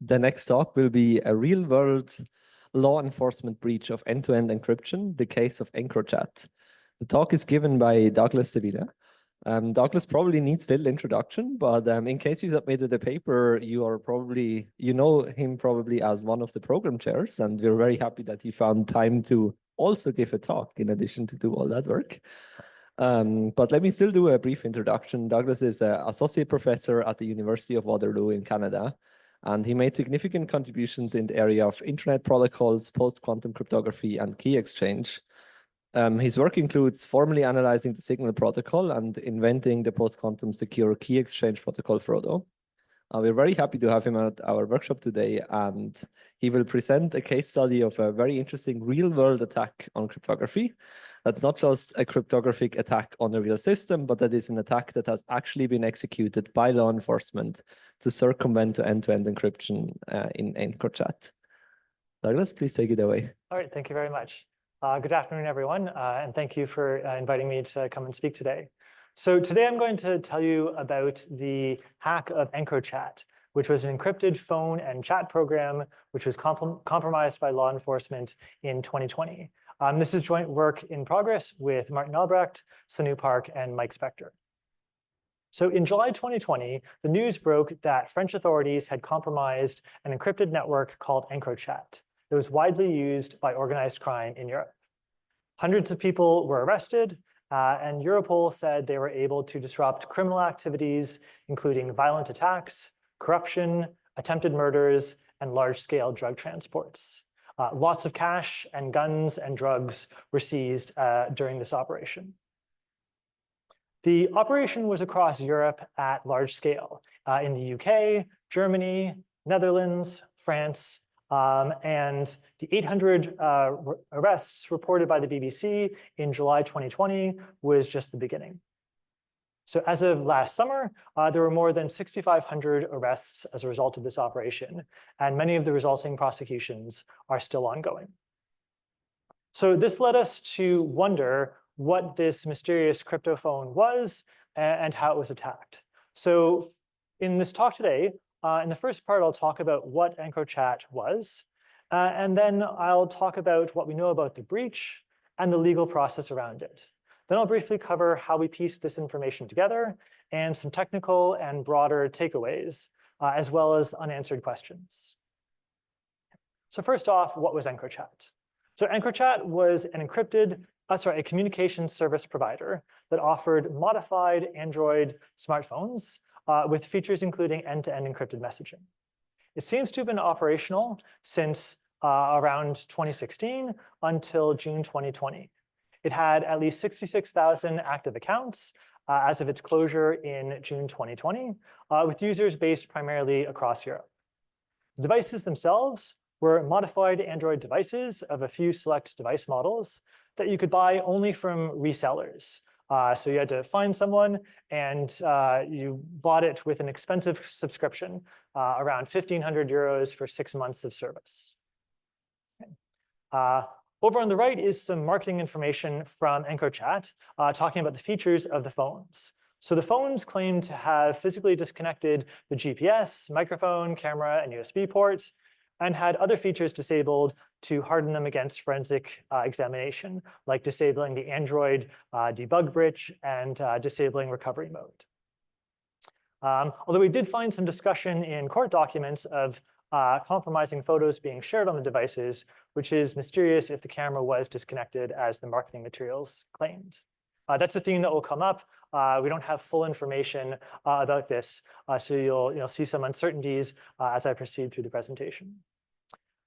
The next talk will be a real-world law enforcement breach of end-to-end encryption, the case of EncroChat. The talk is given by Douglas Sevilla. Douglas probably needs little introduction, but in case you submitted a paper, you know him probably as one of the program chairs, and we're very happy that he found time to also give a talk in addition to do all that work. But let me still do a brief introduction. Douglas is an associate professor at the University of Waterloo in Canada, and he made significant contributions in the area of internet protocols, post-quantum cryptography, and key exchange. His work includes formally analyzing the Signal protocol and inventing the post-quantum secure key exchange protocol, Frodo. We're very happy to have him at our workshop today, and he will present a case study of a very interesting real-world attack on cryptography. That's not just a cryptographic attack on a real system, but that is an attack that has actually been executed by law enforcement to circumvent end-to-end encryption in EncroChat. Douglas, please take it away. All right, thank you very much. Good afternoon, everyone, and thank you for inviting me to come and speak today. So today I'm going to tell you about the hack of EncroChat, which was an encrypted phone and chat program which was compromised by law enforcement in 2020. This is joint work in progress with Martin Albrecht, Sanu Park, and Mike Spector. So in July 2020, the news broke that French authorities had compromised an encrypted network called EncroChat. It was widely used by organized crime in Europe. Hundreds of people were arrested, and Europol said they were able to disrupt criminal activities, including violent attacks, corruption, attempted murders, and large-scale drug transports. Lots of cash and guns and drugs were seized during this operation. The operation was across Europe at large scale, in the UK, Germany, Netherlands, France, and the 800 arrests reported by the BBC in July 2020 was just the beginning. So as of last summer, there were more than 6,500 arrests as a result of this operation, and many of the resulting prosecutions are still ongoing. So this led us to wonder what this mysterious crypto phone was and how it was attacked. So in this talk today, in the first part, I'll talk about what EncroChat was, and then I'll talk about what we know about the breach and the legal process around it. Then I'll briefly cover how we pieced this information together and some technical and broader takeaways, as well as unanswered questions. So first off, what was EncroChat? So EncroChat was an a communication service provider that offered modified Android smartphones with features including end-to-end encrypted messaging. It seems to have been operational since around 2016 until June 2020. It had at least 66,000 active accounts as of its closure in June 2020, with users based primarily across Europe. The devices themselves were modified Android devices of a few select device models that you could buy only from resellers. So you had to find someone, and you bought it with an expensive subscription, around 1,500 euros for 6 months of service. Okay. Over on the right is some marketing information from EncroChat, talking about the features of the phones. So the phones claim to have physically disconnected the GPS, microphone, camera, and USB ports, and had other features disabled to harden them against forensic examination, like disabling the Android debug bridge and disabling recovery mode. Although we did find some discussion in court documents of compromising photos being shared on the devices, which is mysterious if the camera was disconnected as the marketing materials claimed. That's a theme that will come up. We don't have full information about this, so you'll see some uncertainties as I proceed through the presentation.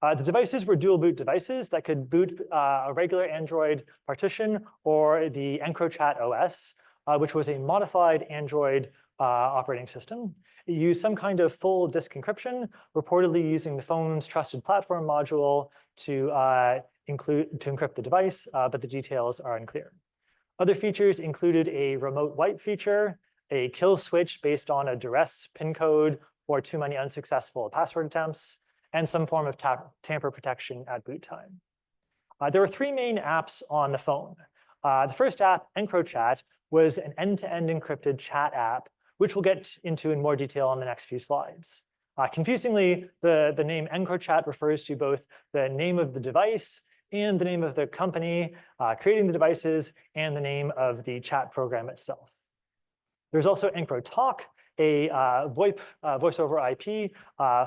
The devices were dual boot devices that could boot a regular Android partition or the EncroChat OS, which was a modified Android operating system. It used some kind of full disk encryption, reportedly using the phone's trusted platform module to encrypt the device, but the details are unclear. Other features included a remote wipe feature, a kill switch based on a duress PIN code or too many unsuccessful password attempts, and some form of tamper protection at boot time. There were 3 main apps on the phone. The first app, EncroChat, was an end-to-end encrypted chat app, which we'll get into in more detail on the next few slides. Confusingly, the name EncroChat refers to both the name of the device and the name of the company creating the devices and the name of the chat program itself. There's also EncroTalk, a voice over IP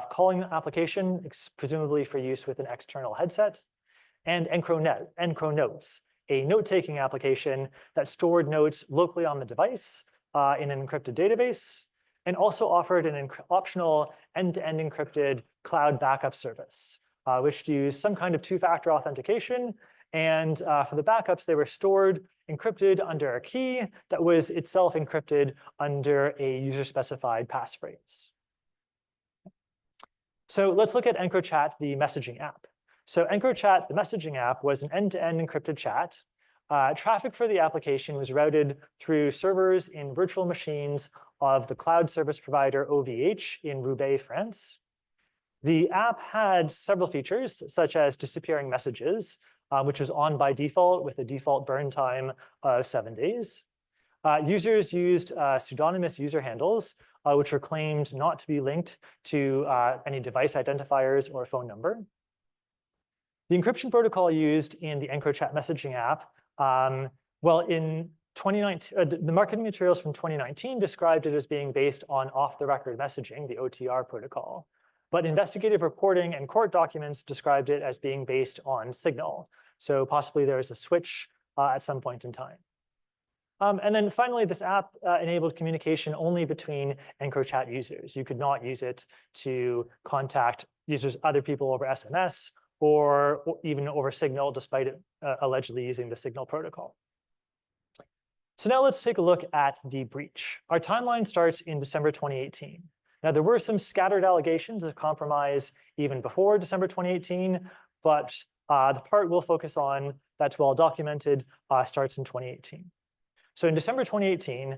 calling application, presumably for use with an external headset, and EncroNotes, a note-taking application that stored notes locally on the device in an encrypted database, and also offered an optional end-to-end encrypted cloud backup service, which used some kind of two-factor authentication. And for the backups, they were stored encrypted under a key that was itself encrypted under a user-specified passphrase. So let's look at EncroChat, the messaging app. So EncroChat, the messaging app, was an end-to-end encrypted chat. Traffic for the application was routed through servers in virtual machines of the cloud service provider OVH in Roubaix, France. The app had several features, such as disappearing messages, which was on by default with a default burn time of 7 days. Users used pseudonymous user handles, which were claimed not to be linked to any device identifiers or phone number. The encryption protocol used in the EncroChat messaging app, well, in 2019, the marketing materials from 2019 described it as being based on off-the-record messaging, the OTR protocol. But investigative reporting and court documents described it as being based on Signal. So possibly there was a switch at some point in time. And then finally, this app enabled communication only between EncroChat users. You could not use it to contact other people over SMS or even over Signal, despite it allegedly using the Signal protocol. So now let's take a look at the breach. Our timeline starts in December 2018. Now, there were some scattered allegations of compromise even before December 2018, but the part we'll focus on that's well documented starts in 2018. So in December 2018,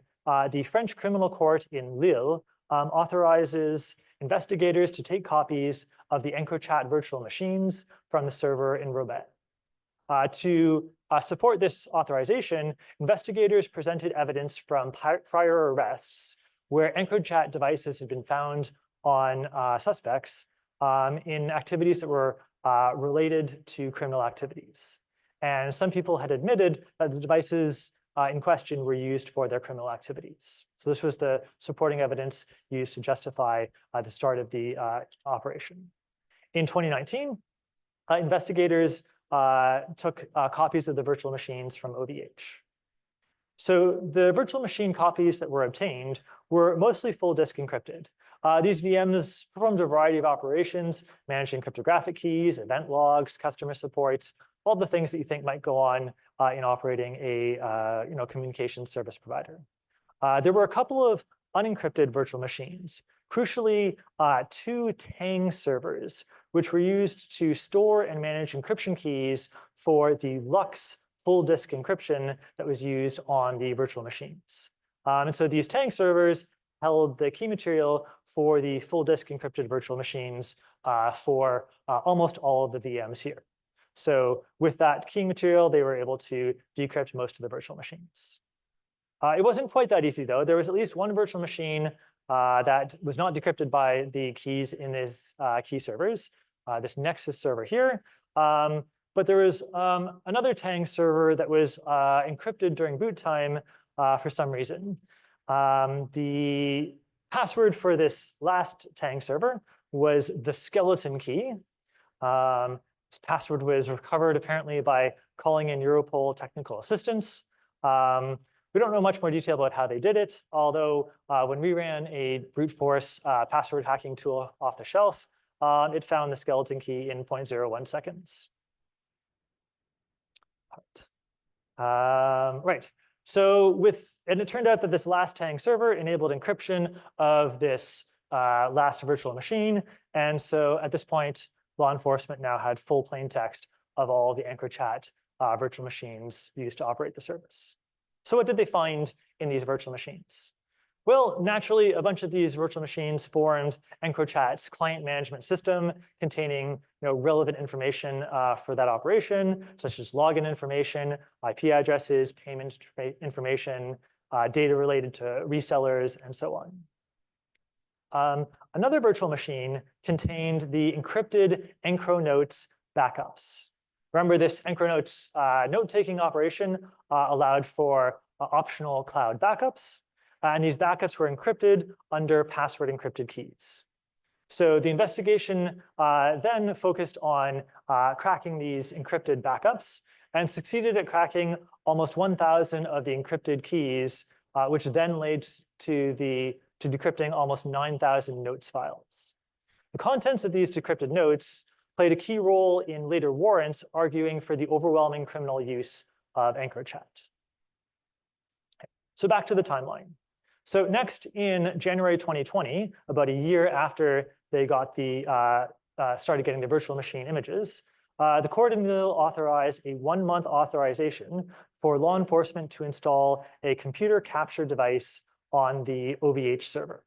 the French criminal court in Lille authorizes investigators to take copies of the EncroChat virtual machines from the server in Roubaix. To support this authorization, investigators presented evidence from prior arrests where EncroChat devices had been found on suspects in activities that were related to criminal activities. And some people had admitted that the devices in question were used for their criminal activities. So this was the supporting evidence used to justify the start of the operation. In 2019, investigators took copies of the virtual machines from OVH. So the virtual machine copies that were obtained were mostly full disk encrypted. These VMs performed a variety of operations, managing cryptographic keys, event logs, customer supports, all the things that you think might go on in operating a communication service provider. There were a couple of unencrypted virtual machines, crucially 2 Tang servers, which were used to store and manage encryption keys for the Lux full disk encryption that was used on the virtual machines. And so these Tang servers held the key material for the full disk encrypted virtual machines for almost all of the VMs here. So with that key material, they were able to decrypt most of the virtual machines. It wasn't quite that easy, though. There was at least one virtual machine that was not decrypted by the keys in these key servers, this Nexus server here. But there was another Tang server that was encrypted during boot time for some reason. The password for this last Tang server was the skeleton key. This password was recovered apparently by calling in Europol technical assistance. We don't know much more detail about how they did it, although when we ran a brute force password hacking tool off the shelf, it found the skeleton key in 0.01 seconds. Right. So and it turned out that this last Tang server enabled encryption of this last virtual machine. And so at this point, law enforcement now had full plain text of all the EncroChat virtual machines used to operate the service. So what did they find in these virtual machines? Well, naturally, a bunch of these virtual machines formed EncroChat's client management system containing relevant information for that operation, such as login information, IP addresses, payment information, data related to resellers, and so on. Another virtual machine contained the encrypted EncroNotes backups. Remember, this EncroNotes note-taking operation allowed for optional cloud backups, and these backups were encrypted under password encrypted keys. So the investigation then focused on cracking these encrypted backups and succeeded at cracking almost 1,000 of the encrypted keys, which then led to decrypting almost 9,000 notes files. The contents of these decrypted notes played a key role in later warrants arguing for the overwhelming criminal use of EncroChat. So back to the timeline. So next, in January 2020, about a year after they got started getting the virtual machine images, the court in the middle authorized a 1-month authorization for law enforcement to install a computer capture device on the OVH server.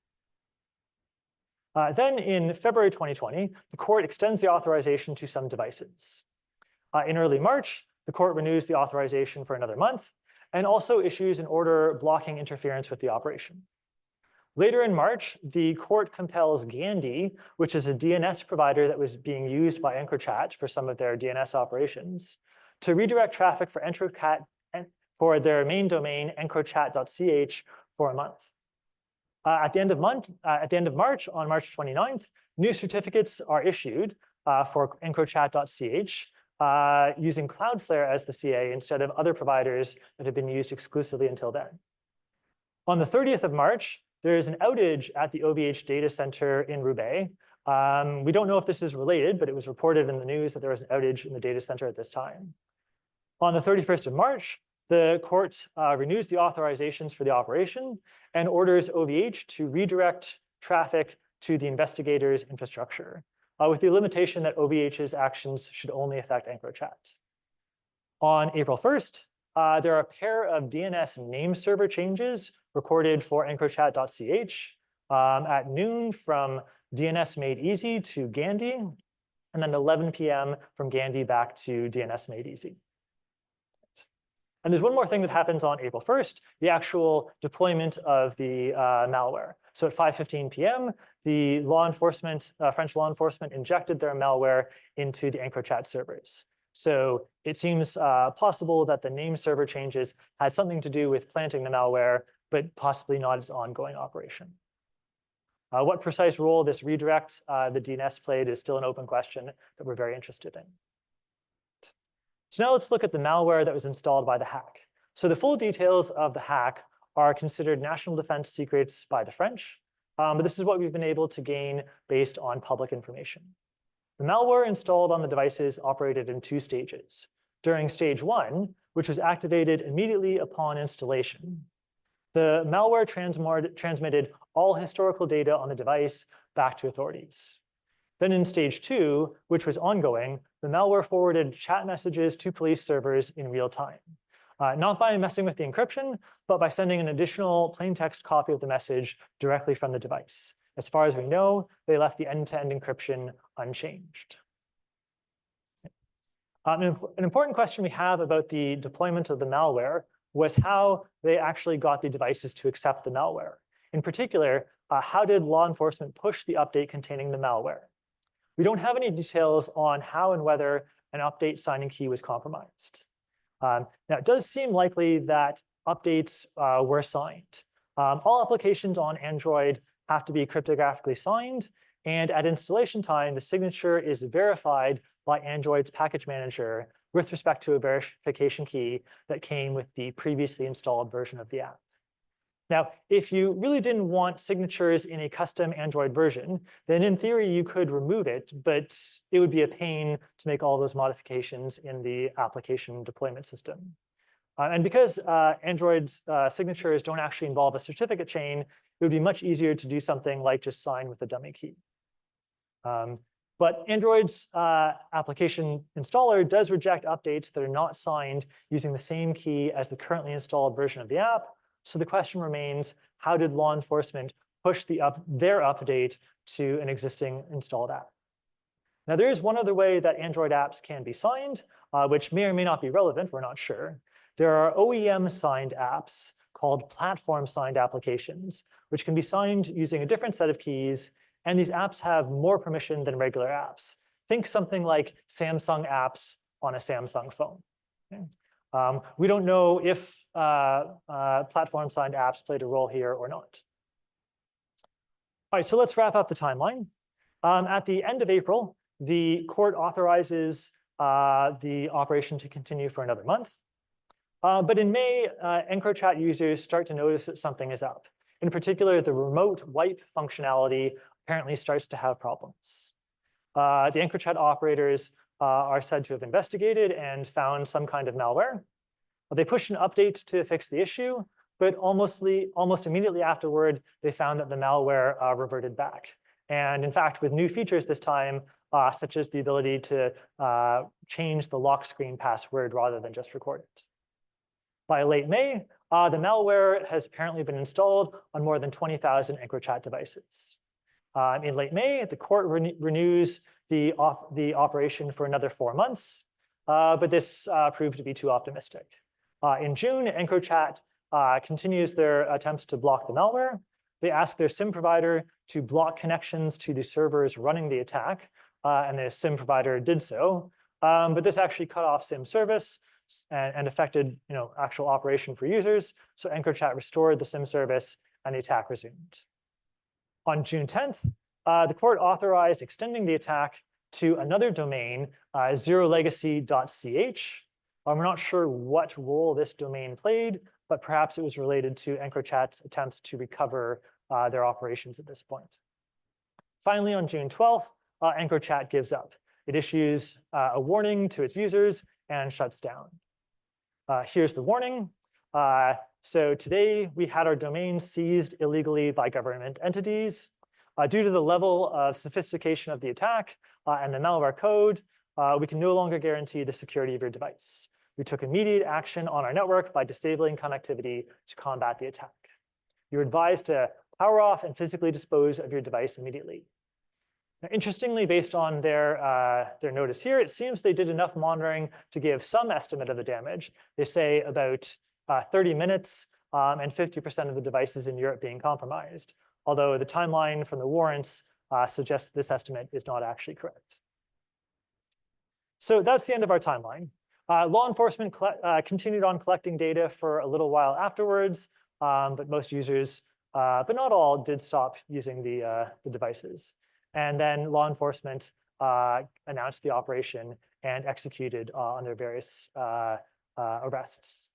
Then in February 2020, the court extends the authorization to some devices. In early March, the court renews the authorization for another month and also issues an order blocking interference with the operation. Later in March, the court compels Gandhi, which is a DNS provider that was being used by EncroChat for some of their DNS operations, to redirect traffic for EncroChat for their main domain, encrochat.ch, for a month. At the end of March, on March 29th, new certificates are issued for encrochat.ch using Cloudflare as the CA instead of other providers that have been used exclusively until then. On the 30th of March, there is an outage at the OVH data center in Roubaix. We don't know if this is related, but it was reported in the news that there was an outage in the data center at this time. On the 31st of March, the court renews the authorizations for the operation and orders OVH to redirect traffic to the investigator's infrastructure, with the limitation that OVH's actions should only affect EncroChat. On April 1st, there are a pair of DNS name server changes recorded for encrochat.ch at noon from DNS Made Easy to Gandhi, and then 11 p.m. from Gandhi back to DNS Made Easy. And there's one more thing that happens on April 1st, the actual deployment of the malware. So at 5:15 p.m., the French law enforcement injected their malware into the EncroChat servers. So it seems possible that the name server changes had something to do with planting the malware, but possibly not its ongoing operation. What precise role this redirect the DNS played is still an open question that we're very interested in. So now let's look at the malware that was installed by the hack. So the full details of the hack are considered national defense secrets by the French, but this is what we've been able to gain based on public information. The malware installed on the devices operated in 2 stages. During stage 1, which was activated immediately upon installation, the malware transmitted all historical data on the device back to authorities. Then in stage 2, which was ongoing, the malware forwarded chat messages to police servers in real time. Not by messing with the encryption, but by sending an additional plain text copy of the message directly from the device. As far as we know, they left the end-to-end encryption unchanged. An important question we have about the deployment of the malware was how they actually got the devices to accept the malware. In particular, how did law enforcement push the update containing the malware? We don't have any details on how and whether an update signing key was compromised. Now, it does seem likely that updates were signed. All applications on Android have to be cryptographically signed, and at installation time, the signature is verified by Android's package manager with respect to a verification key that came with the previously installed version of the app. Now, if you really didn't want signatures in a custom Android version, then in theory, you could remove it, but it would be a pain to make all those modifications in the application deployment system. And because Android's signatures don't actually involve a certificate chain, it would be much easier to do something like just sign with a dummy key. But Android's application installer does reject updates that are not signed using the same key as the currently installed version of the app. So the question remains, how did law enforcement push their update to an existing installed app? Now, there is one other way that Android apps can be signed, which may or may not be relevant, we're not sure. There are OEM-signed apps called platform-signed applications, which can be signed using a different set of keys. And these apps have more permission than regular apps. Think something like Samsung apps on a Samsung phone. Okay. We don't know if platform-signed apps played a role here or not. All right, so let's wrap up the timeline. At the end of April, the court authorizes the operation to continue for another month. But in May, EncroChat users start to notice that something is up. In particular, the remote wipe functionality apparently starts to have problems. The EncroChat operators are said to have investigated and found some kind of malware. They pushed an update to fix the issue, but almost immediately afterward, they found that the malware reverted back. And in fact, with new features this time, such as the ability to change the lock screen password rather than just record it. By late May, the malware has apparently been installed on more than 20,000 EncroChat devices. In late May, the court renews the operation for another 4 months, but this proved to be too optimistic. In June, EncroChat continues their attempts to block the malware. They ask their SIM provider to block connections to the servers running the attack, and the SIM provider did so. But this actually cut off SIM service and affected actual operation for users. So EncroChat restored the SIM service and the attack resumed. On June 10th, the court authorized extending the attack to another domain, zerolegacy.ch. We're not sure what role this domain played, but perhaps it was related to EncroChat's attempts to recover their operations at this point. Finally, on June 12th, EncroChat gives up. It issues a warning to its users and shuts down. Here's the warning. So today, we had our domain seized illegally by government entities. Due to the level of sophistication of the attack and the malware code, we can no longer guarantee the security of your device. We took immediate action on our network by disabling connectivity to combat the attack. You're advised to power off and physically dispose of your device immediately. Now, interestingly, based on their notice here, it seems they did enough monitoring to give some estimate of the damage. They say about 30 minutes and 50% of the devices in Europe being compromised, although the timeline from the warrants suggests this estimate is not actually correct. So that's the end of our timeline. Law enforcement continued on collecting data for a little while afterwards, but most users, but not all, did stop using the devices. And then law enforcement announced the operation and executed on their various arrests.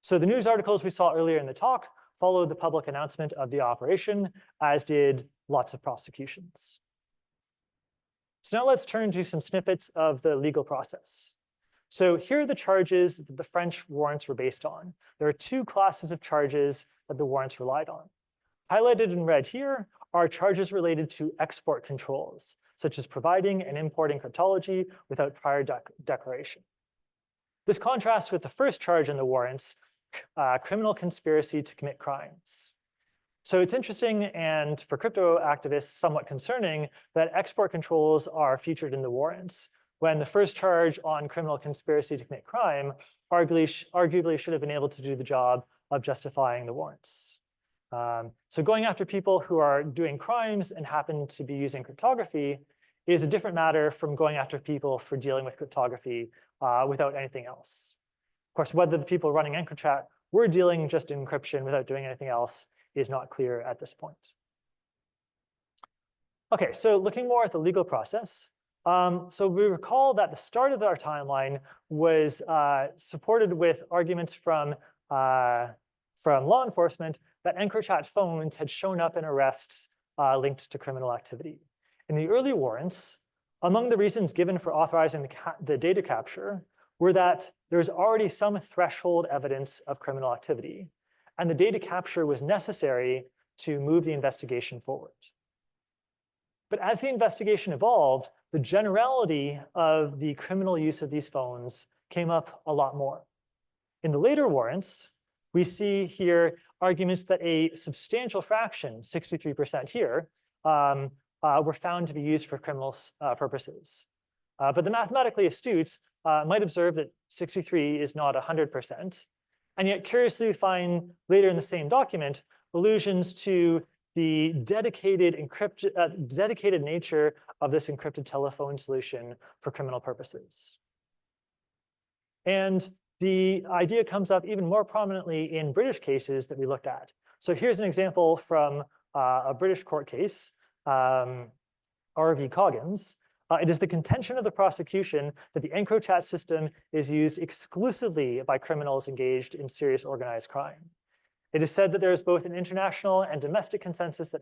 So the news articles we saw earlier in the talk followed the public announcement of the operation, as did lots of prosecutions. So now let's turn to some snippets of the legal process. So here are the charges that the French warrants were based on. There are 2 classes of charges that the warrants relied on. Highlighted in red here are charges related to export controls, such as providing and importing cryptology without prior declaration. This contrasts with the first charge in the warrants, criminal conspiracy to commit crimes. So it's interesting, and for crypto activists, somewhat concerning, that export controls are featured in the warrants, when the first charge on criminal conspiracy to commit crime arguably should have been able to do the job of justifying the warrants. So going after people who are doing crimes and happen to be using cryptography is a different matter from going after people for dealing with cryptography without anything else. Of course, whether the people running EncroChat were dealing just in encryption without doing anything else is not clear at this point. OK, so looking more at the legal process. So we recall that the start of our timeline was supported with arguments from law enforcement that EncroChat phones had shown up in arrests linked to criminal activity. In the early warrants, among the reasons given for authorizing the data capture were that there's already some threshold evidence of criminal activity, and the data capture was necessary to move the investigation forward. But as the investigation evolved, the generality of the criminal use of these phones came up a lot more. In the later warrants, we see here arguments that a substantial fraction, 63% here, were found to be used for criminal purposes. But the mathematically astute might observe that 63 is not 100%. And yet, curiously, we find later in the same document allusions to the dedicated nature of this encrypted telephone solution for criminal purposes. And the idea comes up even more prominently in British cases that we looked at. So here's an example from a British court case, R.V. Coggins. It is the contention of the prosecution that the EncroChat system is used exclusively by criminals engaged in serious organized crime. It is said that there is both an international and domestic consensus that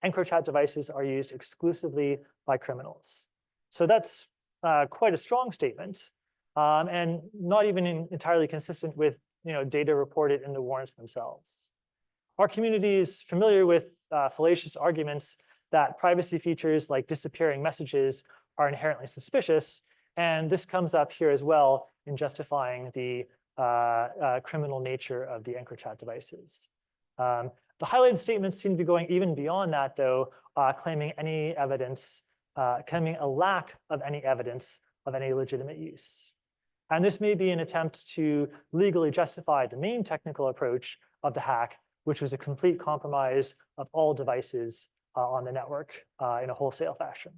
EncroChat devices are used exclusively by criminals. So that's quite a strong statement, and not even entirely consistent with data reported in the warrants themselves. Our community is familiar with fallacious arguments that privacy features like disappearing messages are inherently suspicious, and this comes up here as well in justifying the criminal nature of the EncroChat devices. The highlighted statements seem to be going even beyond that, though, claiming a lack of any evidence of any legitimate use. And this may be an attempt to legally justify the main technical approach of the hack, which was a complete compromise of all devices on the network in a wholesale fashion.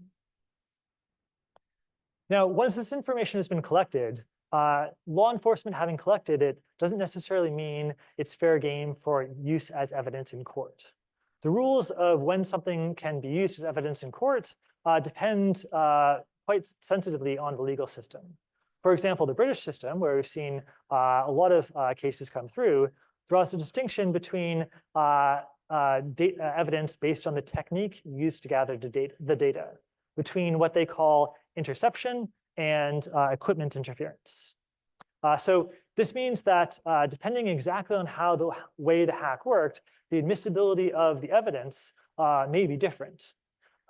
Now, once this information has been collected, law enforcement having collected it doesn't necessarily mean it's fair game for use as evidence in court. The rules of when something can be used as evidence in court depend quite sensitively on the legal system. For example, the British system, where we've seen a lot of cases come through, draws a distinction between evidence based on the technique used to gather the data, between what they call interception and equipment interference. So this means that depending exactly on how the way the hack worked, the admissibility of the evidence may be different.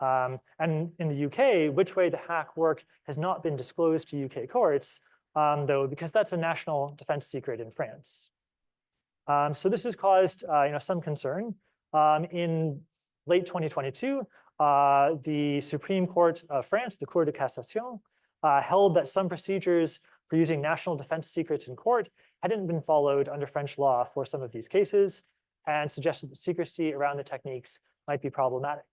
And in the UK, which way the hack worked has not been disclosed to UK courts, though, because that's a national defense secret in France. So this has caused some concern. In late 2022, the Supreme Court of France, the Cour de Cassation, held that some procedures for using national defense secrets in court hadn't been followed under French law for some of these cases, and suggested that secrecy around the techniques might be problematic.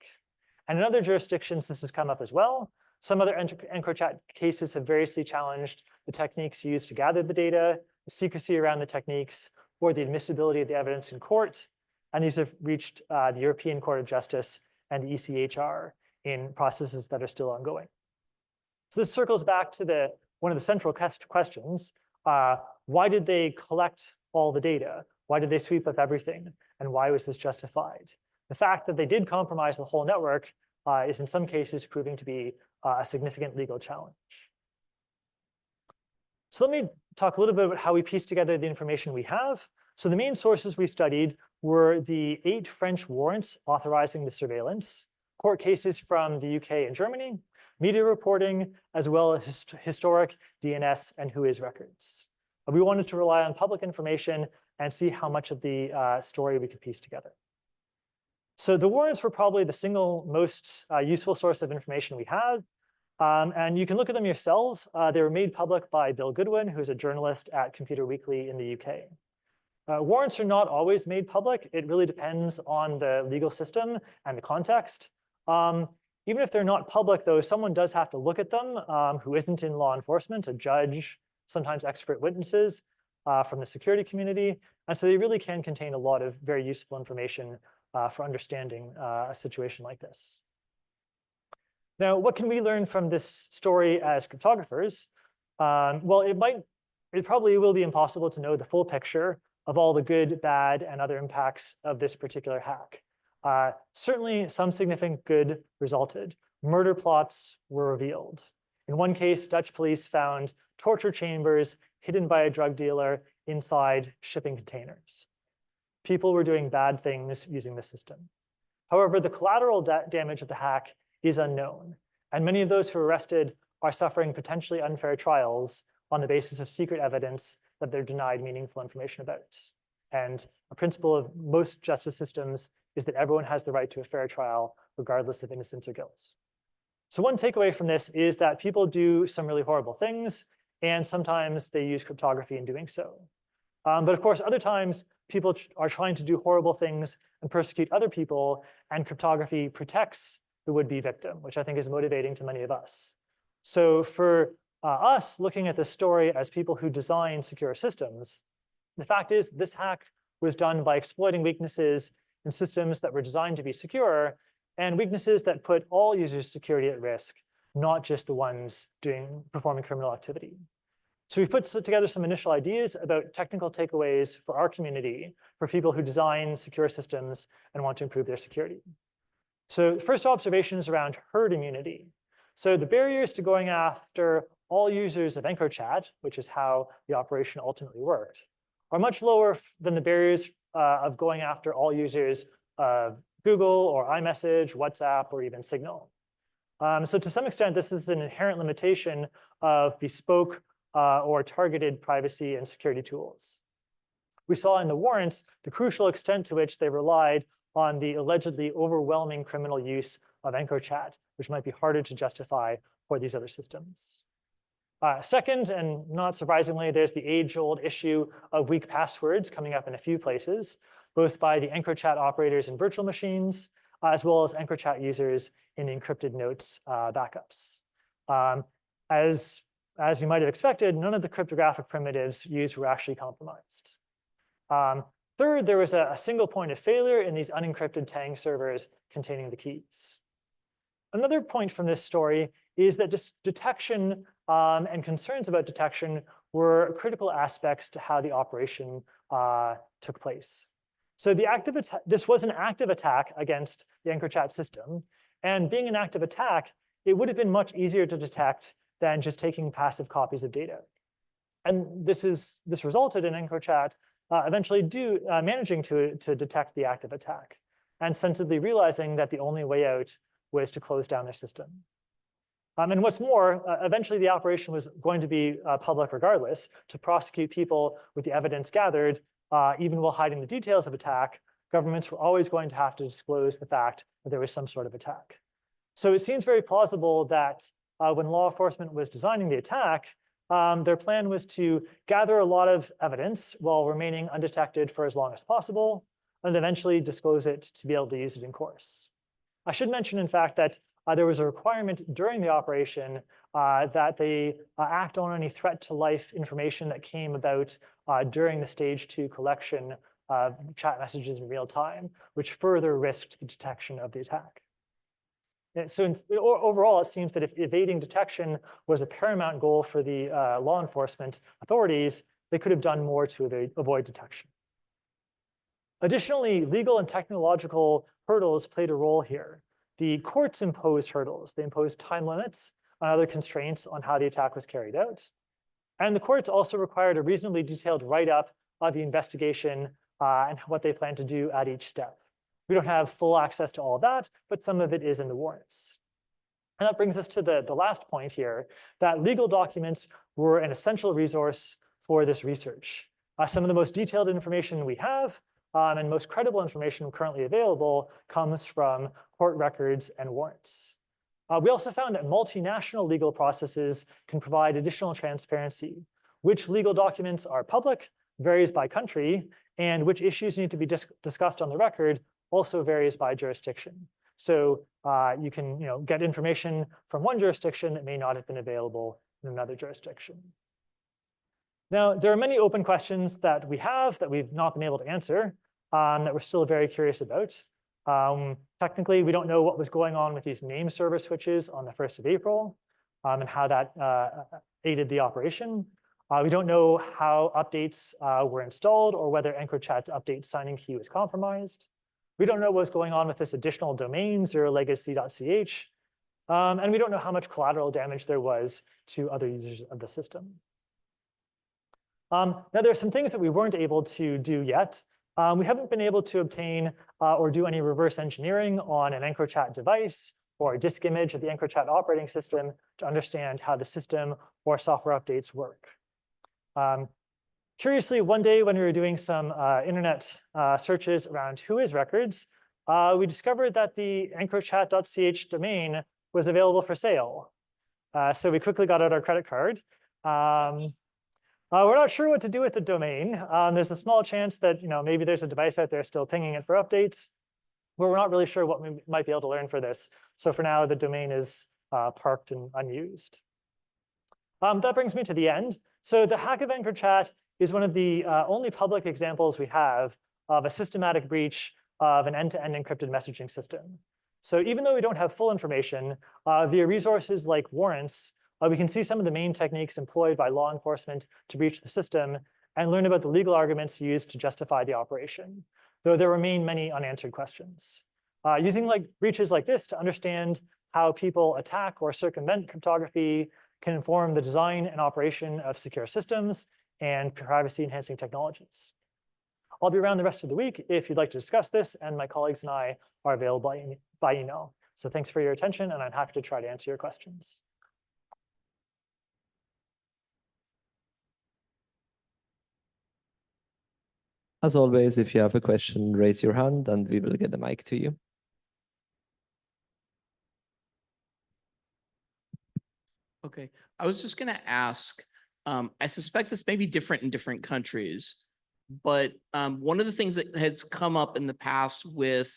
And in other jurisdictions, this has come up as well. Some other EncroChat cases have variously challenged the techniques used to gather the data, the secrecy around the techniques, or the admissibility of the evidence in court. And these have reached the European Court of Justice and the ECHR in processes that are still ongoing. So this circles back to one of the central questions. Why did they collect all the data? Why did they sweep up everything? And why was this justified? The fact that they did compromise the whole network is in some cases proving to be a significant legal challenge. So let me talk a little bit about how we pieced together the information we have. So the main sources we studied were the 8 French warrants authorizing the surveillance, court cases from the UK and Germany, media reporting, as well as historic DNS and WHOIS records. We wanted to rely on public information and see how much of the story we could piece together. So the warrants were probably the single most useful source of information we had. And you can look at them yourselves. They were made public by Bill Goodwin, who's a journalist at Computer Weekly in the UK. Warrants are not always made public. It really depends on the legal system and the context. Even if they're not public, though, someone does have to look at them who isn't in law enforcement, a judge, sometimes expert witnesses from the security community. And so they really can contain a lot of very useful information for understanding a situation like this. Now, what can we learn from this story as cryptographers? Well, it probably will be impossible to know the full picture of all the good, bad, and other impacts of this particular hack. Certainly, some significant good resulted. Murder plots were revealed. In one case, Dutch police found torture chambers hidden by a drug dealer inside shipping containers. People were doing bad things using the system. However, the collateral damage of the hack is unknown, and many of those who are arrested are suffering potentially unfair trials on the basis of secret evidence that they're denied meaningful information about. And a principle of most justice systems is that everyone has the right to a fair trial, regardless of innocence or guilt. So one takeaway from this is that people do some really horrible things, and sometimes they use cryptography in doing so. But of course, other times, people are trying to do horrible things and persecute other people, and cryptography protects the would-be victim, which I think is motivating to many of us. So for us looking at this story as people who design secure systems, the fact is this hack was done by exploiting weaknesses in systems that were designed to be secure, and weaknesses that put all users' security at risk, not just the ones performing criminal activity. So we've put together some initial ideas about technical takeaways for our community, for people who design secure systems and want to improve their security. So first observation is around herd immunity. So the barriers to going after all users of EncroChat, which is how the operation ultimately worked, are much lower than the barriers of going after all users of Google or iMessage, WhatsApp, or even Signal. So to some extent, this is an inherent limitation of bespoke or targeted privacy and security tools. We saw in the warrants the crucial extent to which they relied on the allegedly overwhelming criminal use of EncroChat, which might be harder to justify for these other systems. Second, and not surprisingly, there's the age-old issue of weak passwords coming up in a few places, both by the EncroChat operators in virtual machines, as well as EncroChat users in the encrypted notes backups. As you might have expected, none of the cryptographic primitives used were actually compromised. Third, there was a single point of failure in these unencrypted Tang servers containing the keys. Another point from this story is that just detection and concerns about detection were critical aspects to how the operation took place. So this was an active attack against the EncroChat system. And being an active attack, it would have been much easier to detect than just taking passive copies of data. And this resulted in EncroChat eventually managing to detect the active attack and sensibly realizing that the only way out was to close down their system. And what's more, eventually the operation was going to be public regardless to prosecute people with the evidence gathered, even while hiding the details of attack. Governments were always going to have to disclose the fact that there was some sort of attack. So it seems very plausible that when law enforcement was designing the attack, their plan was to gather a lot of evidence while remaining undetected for as long as possible, and eventually disclose it to be able to use it in course. I should mention, in fact, that there was a requirement during the operation that they act on any threat to life information that came about during the stage 2 collection of chat messages in real time, which further risked the detection of the attack. And so overall, it seems that if evading detection was a paramount goal for the law enforcement authorities, they could have done more to avoid detection. Additionally, legal and technological hurdles played a role here. The courts imposed hurdles. They imposed time limits and other constraints on how the attack was carried out. And the courts also required a reasonably detailed write-up of the investigation and what they plan to do at each step. We don't have full access to all of that, but some of it is in the warrants. And that brings us to the last point here, that legal documents were an essential resource for this research. Some of the most detailed information we have and most credible information currently available comes from court records and warrants. We also found that multinational legal processes can provide additional transparency. Which legal documents are public varies by country, and which issues need to be discussed on the record also varies by jurisdiction. So you can get information from one jurisdiction that may not have been available in another jurisdiction. Now, there are many open questions that we have that we've not been able to answer that we're still very curious about. Technically, we don't know what was going on with these name server switches on the 1st of April and how that aided the operation. We don't know how updates were installed or whether EncroChat's update signing key was compromised. We don't know what's going on with this additional domain, zerolegacy.ch. And we don't know how much collateral damage there was to other users of the system. Now, there are some things that we weren't able to do yet. We haven't been able to obtain or do any reverse engineering on an EncroChat device or a disk image of the EncroChat operating system to understand how the system or software updates work. Curiously, one day when we were doing some internet searches around Whois records, we discovered that the encrochat.ch domain was available for sale. So we quickly got out our credit card. We're not sure what to do with the domain. There's a small chance that maybe there's a device out there still pinging it for updates, but we're not really sure what we might be able to learn for this. So for now, the domain is parked and unused. That brings me to the end. So the hack of EncroChat is one of the only public examples we have of a systematic breach of an end-to-end encrypted messaging system. So even though we don't have full information, via resources like warrants, we can see some of the main techniques employed by law enforcement to breach the system and learn about the legal arguments used to justify the operation, though there remain many unanswered questions. Using breaches like this to understand how people attack or circumvent cryptography can inform the design and operation of secure systems and privacy-enhancing technologies. I'll be around the rest of the week if you'd like to discuss this, and my colleagues and I are available by email. So thanks for your attention, and I'm happy to try to answer your questions. As always, if you have a question, raise your hand and we will get the mic to you. Okay, I was just going to ask, I suspect this may be different in different countries, but one of the things that has come up in the past with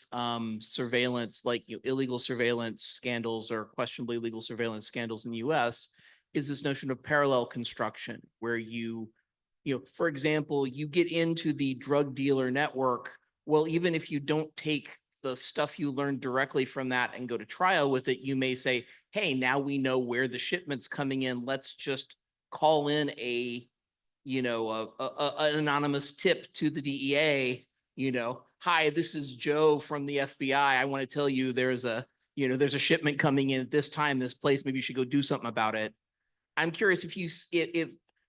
surveillance, like illegal surveillance scandals or questionably illegal surveillance scandals in the US, is this notion of parallel construction, where for example, you get into the drug dealer network. Well, even if you don't take the stuff you learned directly from that and go to trial with it, you may say, hey, now we know where the shipment's coming in. Let's just call in an anonymous tip to the DEA. Hi, this is Joe from the FBI. I want to tell you there's a shipment coming in at this time, this place. Maybe you should go do something about it. I'm curious if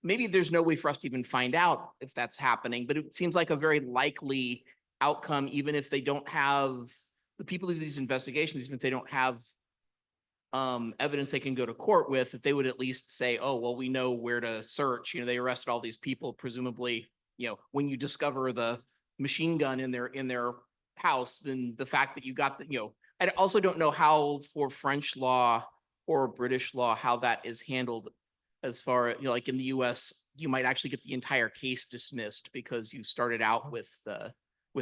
maybe there's no way for us to even find out if that's happening, but it seems like a very likely outcome, even if they don't have the people who do these investigations, even if they don't have evidence they can go to court with, that they would at least say, oh, well, we know where to search. They arrested all these people, presumably, when you discover the machine gun in their house, then the fact that you got I also don't know how for French law or British law, how that is handled. As far as, like in the US, you might actually get the entire case dismissed because you started out with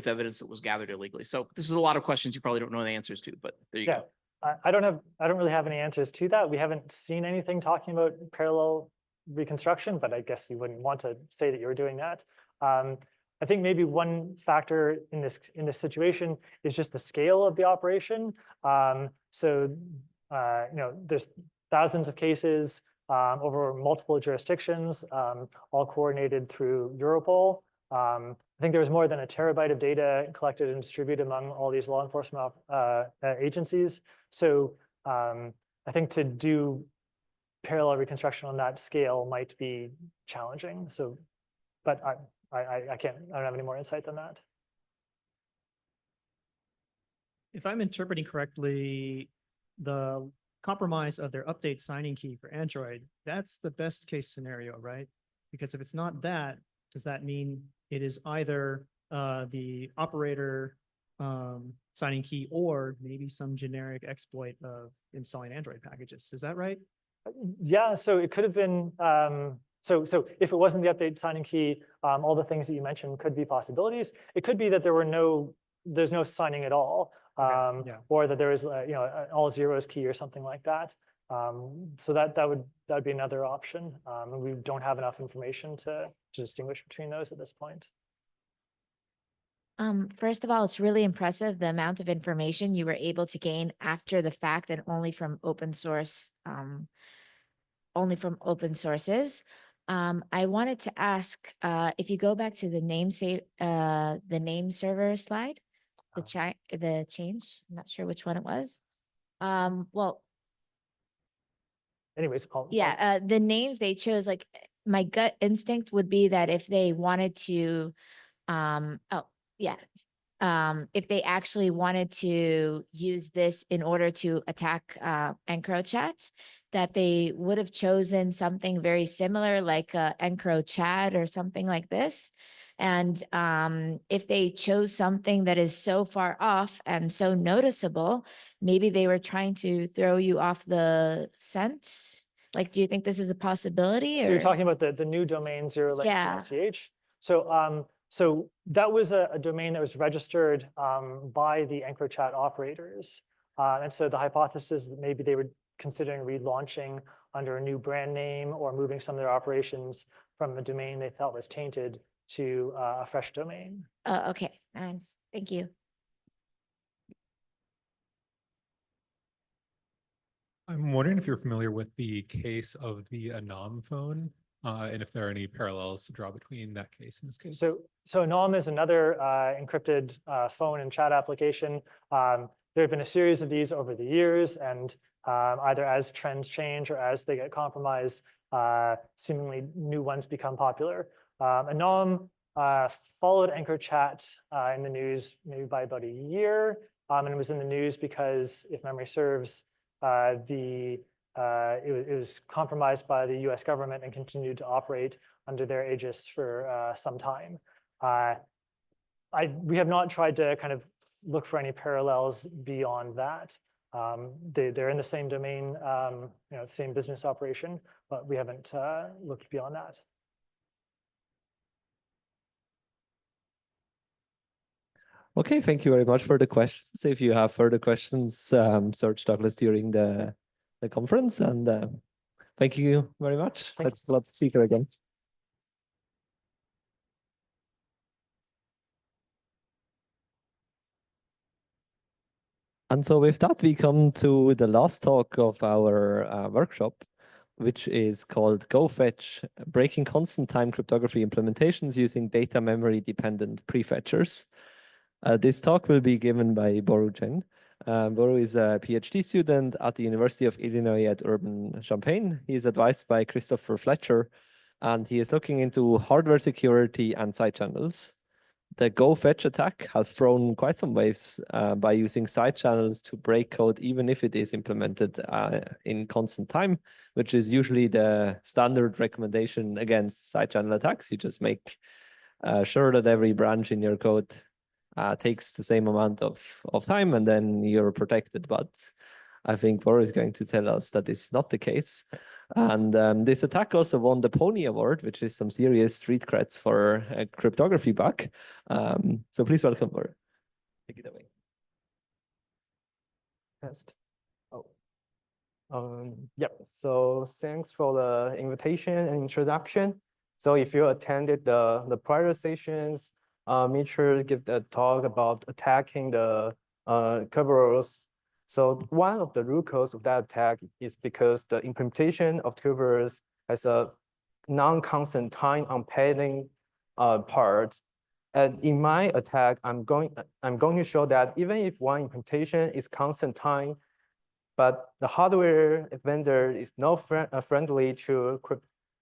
evidence that was gathered illegally. So this is a lot of questions you probably don't know the answers to, but there you go. I don't really have any answers to that. We haven't seen anything talking about parallel reconstruction, but I guess you wouldn't want to say that you were doing that. I think maybe one factor in this situation is just the scale of the operation. There's thousands of cases over multiple jurisdictions, all coordinated through Europol. I think there was more than 1 terabyte of data collected and distributed among all these law enforcement agencies. So I think to do parallel reconstruction on that scale might be challenging. So, but I don't have any more insight than that. If I'm interpreting correctly, the compromise of their update signing key for Android, that's the best case scenario, right? Because if it's not that, does that mean it is either the operator signing key or maybe some generic exploit of installing Android packages? Is that right? Yeah, so it could have been, so if it wasn't the update signing key, all the things that you mentioned could be possibilities. It could be that there's no signing at all. Or that there is an all zeros key or something like that. So that would be another option. And we don't have enough information to distinguish between those at this point. First of all, it's really impressive the amount of information you were able to gain after the fact and only from open source, sources. I wanted to ask if you go back to the name server slide. The change, I'm not sure which one it was. Well, anyways, the names they chose, like my gut instinct would be that if they wanted to, if they actually wanted to use this in order to attack EncroChat, that they would have chosen something very similar, like EncroChat or something like this. And if they chose something that is so far off and so noticeable, maybe they were trying to throw you off the scent Like, do you think this is a possibility So you're or? talking about the new domain Yeah. 0link.ch. So that was a domain that was registered by the EncroChat operators. And so the hypothesis that maybe they were considering relaunching under a new brand name or moving some of their operations from a domain they felt was tainted to a fresh domain. Okay, thank you. I'm wondering if you're familiar with the case of the Anam phone, and if there are any parallels to draw between that case and this case. So Anom is another encrypted phone and chat application. There have been a series of these over the years, and either as trends change or as they get compromised, seemingly new ones become popular. Anom followed EncroChat in the news maybe by about a year, and it was in the news because, if memory serves, it was compromised by the US government and continued to operate under their aegis for some time. We have not tried to kind of look for any parallels beyond that. They're in the same domain, same business operation, but we haven't looked beyond that. Okay, thank you very much for the questions. If you have further questions, search Douglas during the conference, and thank you very much. Let's let the speaker again. And so with that, we come to the last talk of our workshop, which is called Go Fetch, Breaking Constant Time Cryptography Implementations Using Data Memory Dependent Prefetchers. This talk will be given by Boru Chen. Boru is a PhD student at the University of Illinois at Urbana-Champaign. He is advised by Christopher Fletcher, and he is looking into hardware security and side channels. The Go Fetch attack has thrown quite some waves by using side channels to break code, even if it is implemented in constant time, which is usually the standard recommendation against side channel attacks. You just make sure that every branch in your code takes the same amount of time, and then you're protected. But I think Boru is going to tell us that it's not the case. And this attack also won the Pony Award, which is some serious street creds for a cryptography bug. So please welcome Boru. Take it away. Test. Yep. So thanks for the invitation and introduction. So if you attended the prior sessions, Mitchell gave the talk about attacking the Kerberos. So one of the root cause of that attack is because the implementation of Kerberos has a non-constant time unpairing part. And in my attack, I'm going to show that even if one implementation is constant time, but the hardware vendor is not friendly to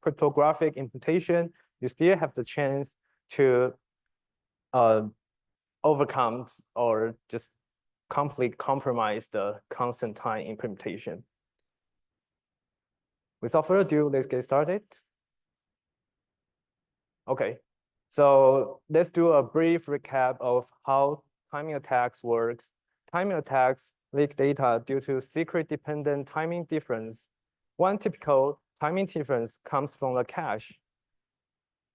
cryptographic implementation, you still have the chance to overcome or just completely compromise the constant time implementation. Without further ado, let's get started. Okay, so let's do a brief recap of how timing attacks works. Timing attacks leak data due to secret-dependent timing difference. One typical timing difference comes from the cache.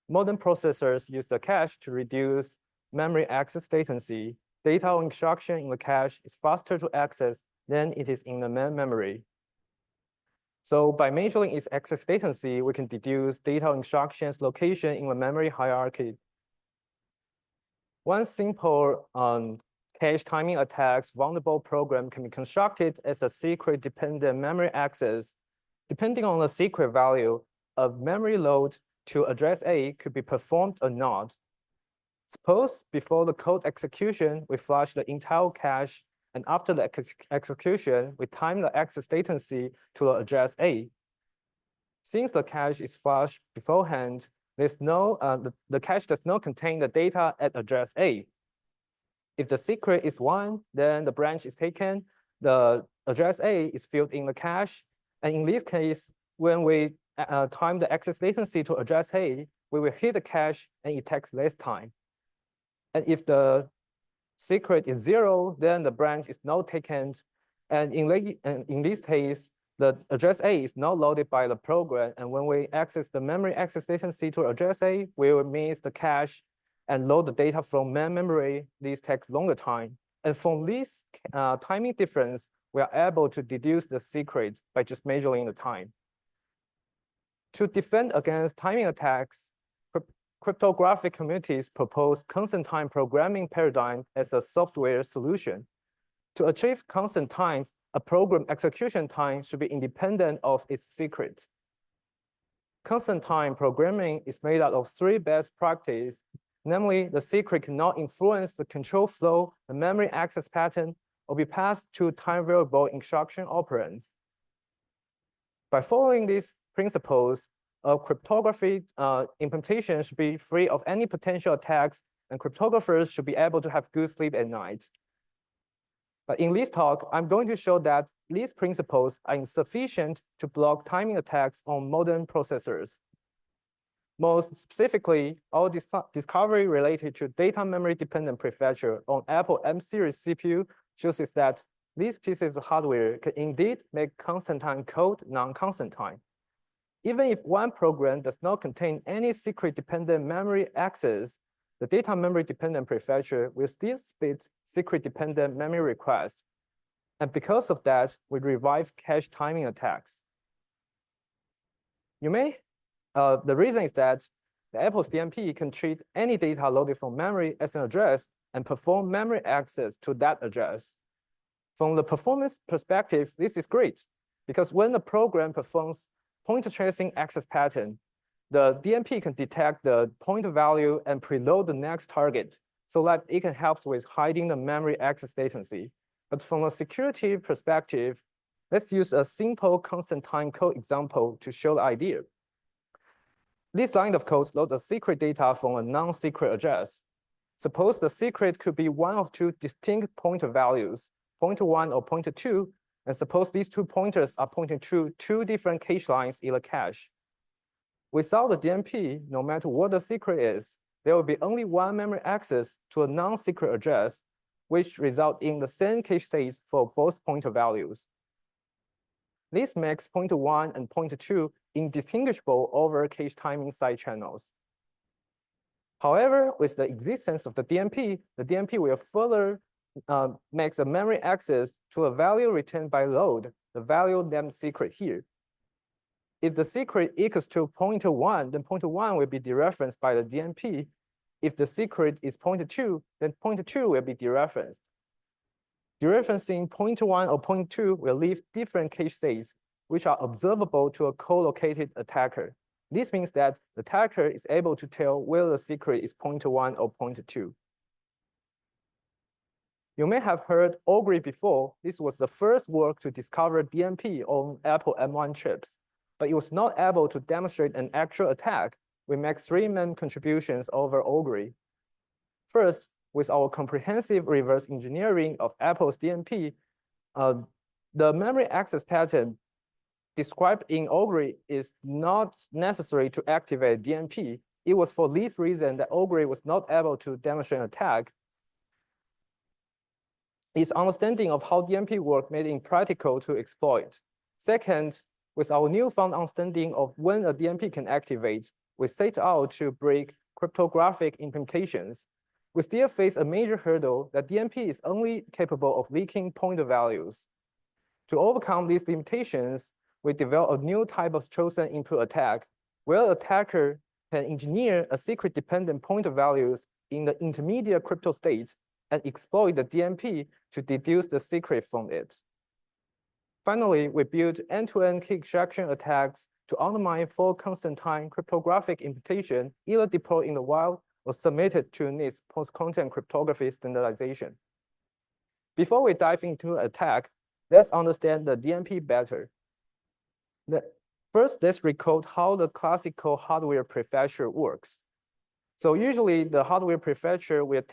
Modern processors use the cache to reduce memory access latency. Data or instruction in the cache is faster to access than it is in the main memory. So by measuring its access latency, we can deduce data or instructions location in the memory hierarchy. One simple cache timing attacks vulnerable program can be constructed as a secret-dependent memory access. Depending on the secret value, a memory load to address A could be performed or not. Suppose before the code execution, we flush the entire cache, and after the execution, we time the access latency to the address A. Since the cache is flushed beforehand, there's no the cache does not contain the data at address A. If the secret is 1, then the branch is taken, the address A is filled in the cache, and in this case, when we time the access latency to address A, we will hit the cache and it takes less time. And if the secret is 0, then the branch is not taken. And in this case, the address A is not loaded by the program, and when we access the memory access latency to address A, we will miss the cache and load the data from main memory. This takes longer time. And from this timing difference, we are able to deduce the secret by just measuring the time. To defend against timing attacks, cryptographic communities propose constant time programming paradigm as a software solution. To achieve constant time, a program execution time should be independent of its secret. Constant time programming is made out of 3 best practices, namely the secret cannot influence the control flow, the memory access pattern, or be passed to time variable instruction operands. By following these principles, a cryptography implementation should be free of any potential attacks, and cryptographers should be able to have good sleep at night. But in this talk, I'm going to show that these principles are insufficient to block timing attacks on modern processors. Most specifically, our discovery related to data memory dependent prefetcher on Apple M series CPU shows us that these pieces of hardware can indeed make constant time code non-constant time. Even if one program does not contain any secret dependent memory access, the data memory dependent prefetcher will still spit secret dependent memory requests. And because of that, we revive cache timing attacks. The reason is that the Apple's DMP can treat any data loaded from memory as an address and perform memory access to that address. From the performance perspective, this is great, because when the program performs pointer tracing access pattern, the DMP can detect the pointer value and preload the next target so that it can help with hiding the memory access latency. But from a security perspective, let's use a simple constant time code example to show the idea. This line of code loads the secret data from a non-secret address. Suppose the secret could be one of 2 distinct pointer values, pointer 1 or pointer 2, and suppose these 2 pointers are pointing to 2 different cache lines in the cache. Without the DMP, no matter what the secret is, there will be only one memory access to a non-secret address, which result in the same cache states for both pointer values. This makes pointer 1 and pointer 2 indistinguishable over cache timing side channels. However, with the existence of the DMP will further makes a memory access to a value returned by load, the value named secret here. If the secret equals to pointer 1, then pointer 1 will be dereferenced by the DMP. If the secret is pointer 2, then pointer 2 will be dereferenced. Dereferencing pointer 1 or pointer 2 will leave different cache states, which are observable to a co-located attacker. This means that the attacker is able to tell whether the secret is pointer 1 or pointer 2. You may have heard Augury before. This was the first work to discover DMP on Apple M1 chips, but it was not able to demonstrate an actual attack. We make 3 main contributions over Augury. First, with our comprehensive reverse engineering of Apple's DMP, the memory access pattern described in Augury is not necessary to activate DMP. It was for this reason that Augury was not able to demonstrate an attack. Its understanding of how DMP work made it impractical to exploit. Second, with our newfound understanding of when a DMP can activate, we set out to break cryptographic implementations. We still face a major hurdle that DMP is only capable of leaking pointer values. To overcome these limitations, we developed a new type of chosen input attack, where the attacker can engineer a secret dependent pointer values in the intermediate crypto state and exploit the DMP to deduce the secret from it. Finally, we built end-to-end key extraction attacks to undermine full constant time cryptographic imputation, either deployed in the wild or submitted to NIST post-content cryptography standardization. Before we dive into the attack, let's understand the DMP better. First, let's recall how the classical hardware prefetcher works. So usually the hardware prefetcher will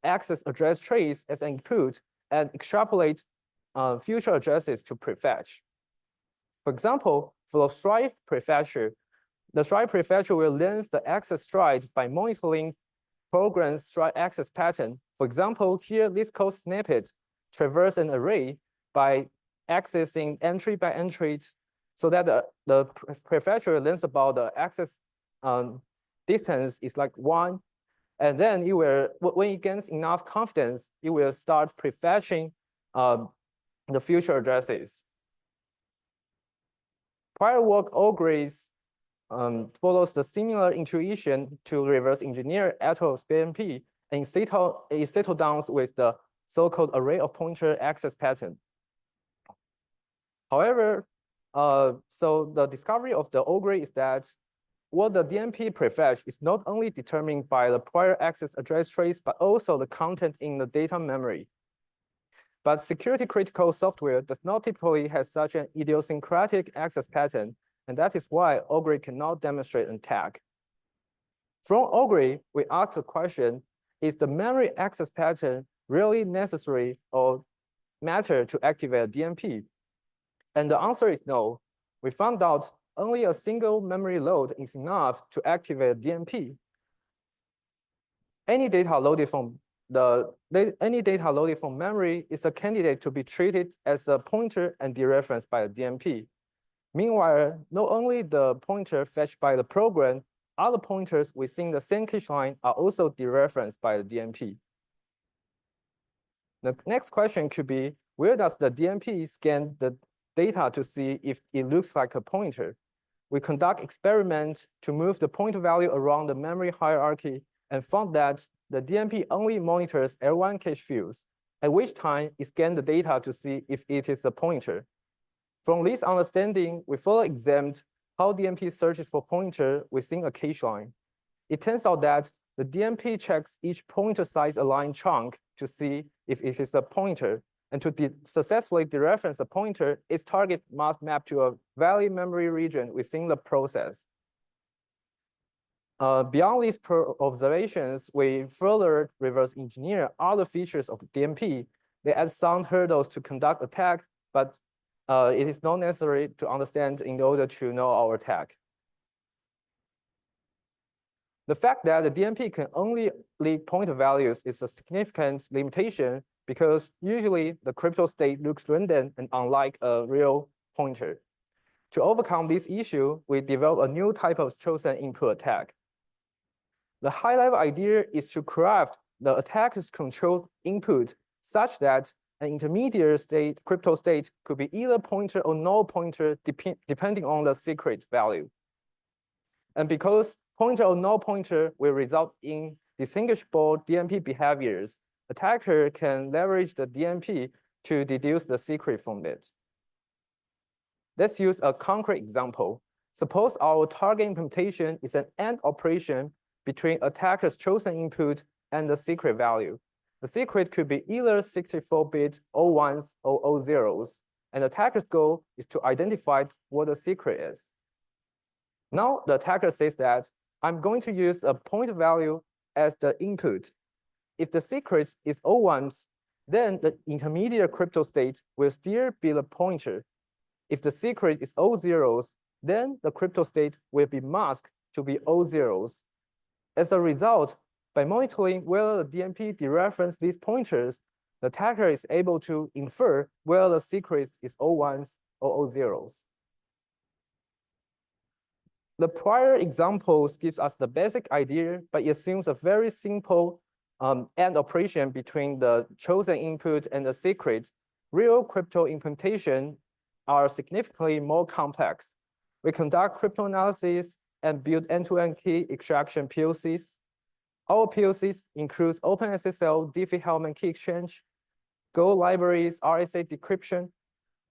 access address trace as an input and extrapolate future addresses to prefetch. For example, for the stripe prefetcher, the stripe prefetcher will learn the access stride by monitoring program's stride access pattern. For example, here this code snippet traverses an array by accessing entry by entry so that the prefetcher learns about the access distance is like 1. And then it will, when it gains enough confidence, it will start prefetching the future addresses. Prior work algorithms follows the similar intuition to reverse engineer Ato's BMP and it settled down with the so-called array of pointer access pattern. However, so the discovery of the algorithm is that what the DMP prefetch is not only determined by the prior access address trace, but also the content in the data memory. But security critical software does not typically have such an idiosyncratic access pattern, and that is why algorithm cannot demonstrate an attack. From algorithm, we ask the question, is the memory access pattern really necessary or matter to activate a DMP? And the answer is no. We found out only a single memory load is enough to activate a DMP. Any data loaded from memory is a candidate to be treated as a pointer and dereferenced by a DMP. Meanwhile, not only the pointer fetched by the program, other pointers within the same cache line are also dereferenced by the DMP. The next question could be, where does the DMP scan the data to see if it looks like a pointer? We conduct experiments to move the pointer value around the memory hierarchy and found that the DMP only monitors L1 cache fields, at which time it scans the data to see if it is a pointer. From this understanding, we further examined how DMP searches for pointer within a cache line. It turns out that the DMP checks each pointer size aligned chunk to see if it is a pointer, and to successfully dereference a pointer, its target must map to a valid memory region within the process. Beyond these observations, we further reverse engineer other features of DMP. They add some hurdles to conduct attack, but it is not necessary to understand in order to know our attack. The fact that the DMP can only leak pointer values is a significant limitation because usually the crypto state looks random and unlike a real pointer. To overcome this issue, we developed a new type of chosen input attack. The high-level idea is to craft the attacker's controlled input such that an intermediate state, crypto state, could be either pointer or no pointer depending on the secret value. And because pointer or no pointer will result in distinguishable DMP behaviors, attacker can leverage the DMP to deduce the secret from it. Let's use a concrete example. Suppose our target implementation is an AND operation between attacker's chosen input and the secret value. The secret could be either 64-bit O1s or O0s, and the attacker's goal is to identify what the secret is. Now the attacker says that I'm going to use a pointer value as the input. If the secret is O1s, then the intermediate crypto state will still be the pointer. If the secret is O0s, then the crypto state will be masked to be O0s. As a result, by monitoring whether the DMP dereferences these pointers, the attacker is able to infer whether the secret is O1s or O0s. The prior examples gives us the basic idea, but it assumes a very simple AND operation between the chosen input and the secret. Real crypto implementation are significantly more complex. We conduct crypto analysis and build end-to-end key extraction POCs. Our POCs include OpenSSL, Diffie-Hellman key exchange, Go libraries, RSA decryption,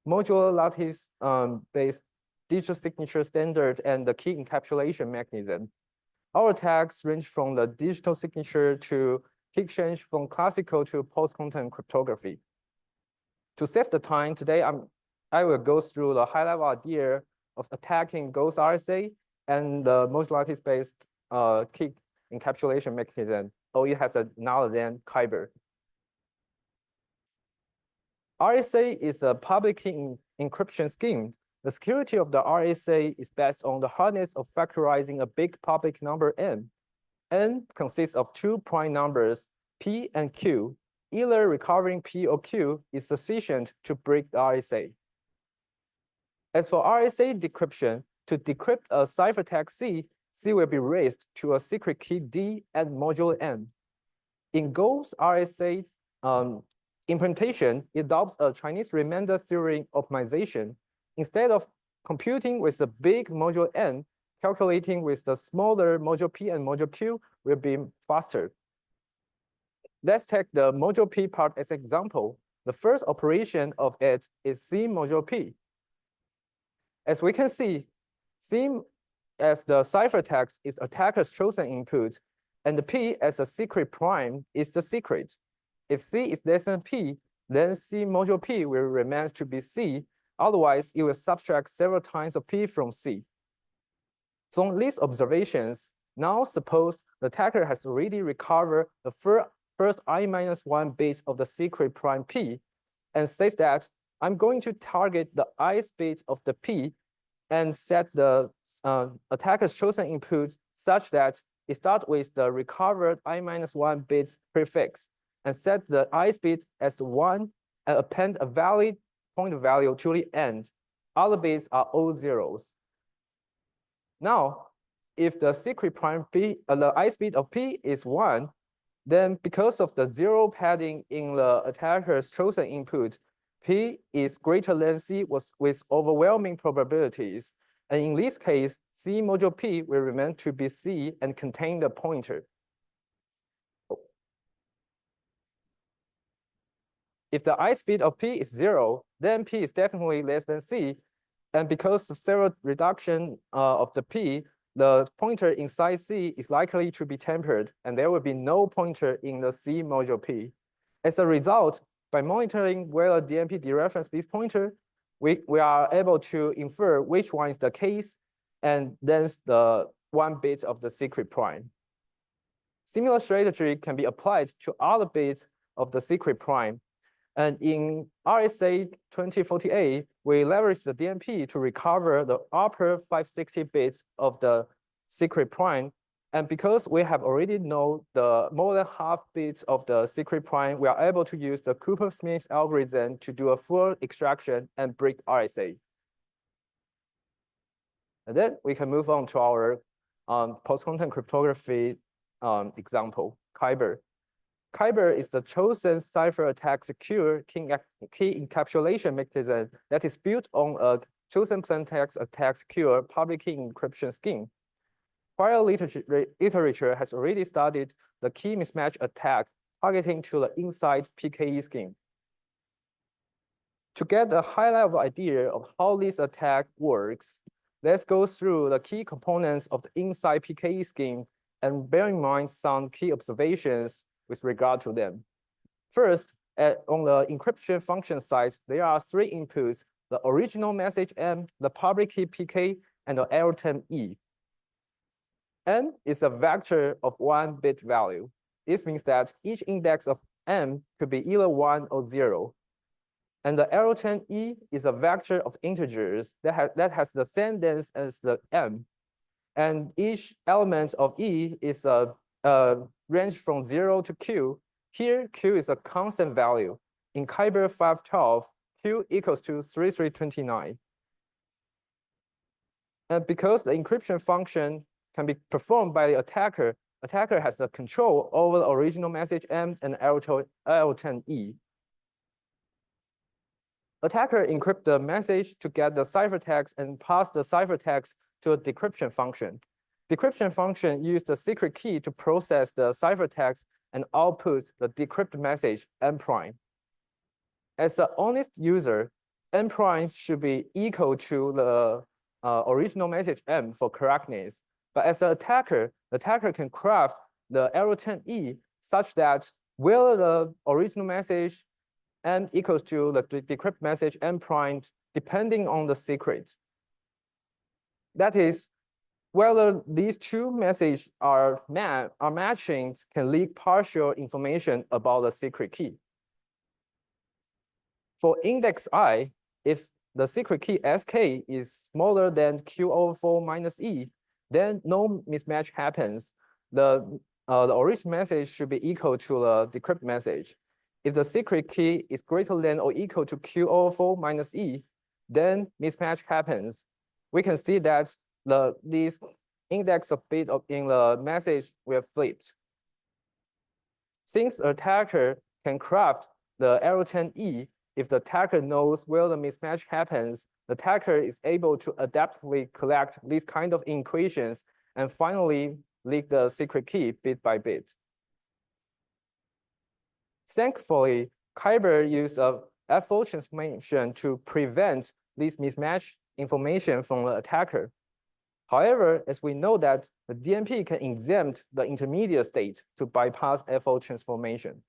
modular lattice-based digital signature standard, and the key encapsulation mechanism. Our attacks range from the digital signature to key exchange, from classical to post-quantum cryptography. To save the time, today I will go through the high-level idea of attacking Go's RSA and the modular lattice-based key encapsulation mechanism, though it has another than Kyber. RSA is a public key encryption scheme. The security of the RSA is based on the hardness of factorizing a big public number n. N consists of two prime numbers, P and Q. Either recovering P or Q is sufficient to break the RSA. As for RSA decryption, to decrypt a ciphertext C, C will be raised to a secret key D and modulo N. In Go's RSA implementation, it adopts a Chinese remainder theory optimization. Instead of computing with the big modulo N, calculating with the smaller modulo P and modulo Q will be faster. Let's take the modulo P part as an example. The first operation of it is C modulo P. As we can see, C as the ciphertext is attacker's chosen input, and the P as a secret prime is the secret. If C is less than P, then C modulo P will remain to be C. Otherwise, it will subtract several times of P from C. From these observations, now suppose the attacker has already recovered the first I-1 bit of the secret prime P and says that I'm going to target the ith bit of the P and set the attacker's chosen input such that it starts with the recovered I-1 bits prefix and set the ith bit as 1 and append a valid point value to the end. Other bits are all zeros. Now, if the secret prime P, the ith bit of P is 1, then because of the zero padding in the attacker's chosen input, P is greater than C with overwhelming probabilities. And in this case, C modulo P will remain to be C and contain the pointer. If the ith bit of P is 0, then P is definitely less than C. And because of several reduction of the P, the pointer inside C is likely to be tempered, and there will be no pointer in the C modulo P. As a result, by monitoring whether DMP dereference this pointer, we are able to infer which one is the case, and then the 1 bit of the secret prime. Similar strategy can be applied to other bits of the secret prime. And in RSA 2048, we leverage the DMP to recover the upper 560 bits of the secret prime. And because we have already know the more than half bits of the secret prime, we are able to use the Cooper-Smith algorithm to do a full extraction and break RSA. And then we can move on to our post-quantum cryptography example, Kyber. Kyber is the chosen cipher attack secure key encapsulation mechanism that is built on a chosen plaintext attack secure public key encryption scheme. Prior literature has already studied the key mismatch attack targeting to the inside PKE scheme. To get a high-level idea of how this attack works, let's go through the key components of the inside PKE scheme and bear in mind some key observations with regard to them. First, on the encryption function side, there are 3 inputs: the original message M, the public key PK, and the error term E. M is a vector of 1 bit value. This means that each index of M could be either 1 or 0. And the arrow term E is a vector of integers that has the same length as the M. And each element of E is a range from 0 to Q. Here, Q is a constant value. In Kyber 512, Q equals to 3329. And because the encryption function can be performed by the attacker has the control over the original message M and L10 E. Attacker encrypt the message to get the ciphertext and pass the ciphertext to a decryption function. Decryption function uses the secret key to process the ciphertext and output the decrypted message M prime. As an honest user, M prime should be equal to the original message M for correctness. But as an attacker, the attacker can craft the error term E such that whether the original message M equals to the decrypted message M prime, depending on the secret. That is, whether these two messages are matching can leak partial information about the secret key. For index I, if the secret key SK is smaller than Q/4 minus E, then no mismatch happens. The original message should be equal to the decrypted message. If the secret key is greater than or equal to Q/4 minus E, then mismatch happens. We can see that these index of bit in the message were flipped. Since the attacker can craft the error 10E, if the attacker knows where the mismatch happens, the attacker is able to adaptively collect these kind of equations and finally leak the secret key bit by bit. Thankfully, Kyber used a FO transformation to prevent this mismatch information from the attacker. However, as we know that the DMP can exempt the intermediate state to bypass FO transformation.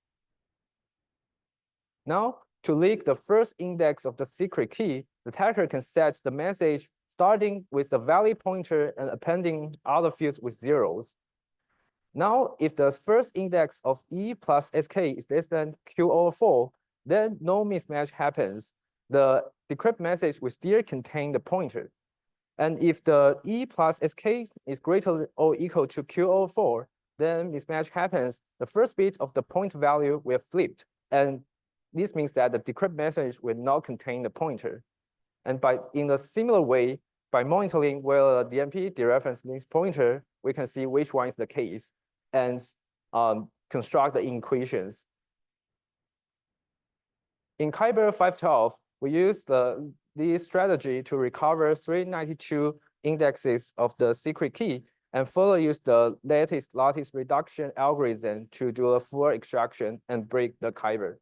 Now, to leak the first index of the secret key, the attacker can set the message starting with the valid pointer and appending other fields with zeros. Now, if the first index of E plus SK is less than Q/4, then no mismatch happens. The decrypt message will still contain the pointer. And if the E plus SK is greater or equal to Q/4, then mismatch happens. The first bit of the point value will flipped. And this means that the decrypt message will not contain the pointer. And in a similar way, by monitoring where the DMP dereference means pointer, we can see which one is the case and construct the equations. In Kyber 512, we use this strategy to recover 392 indexes of the secret key and further use the lattice reduction algorithm to do a full extraction and break the Kyber.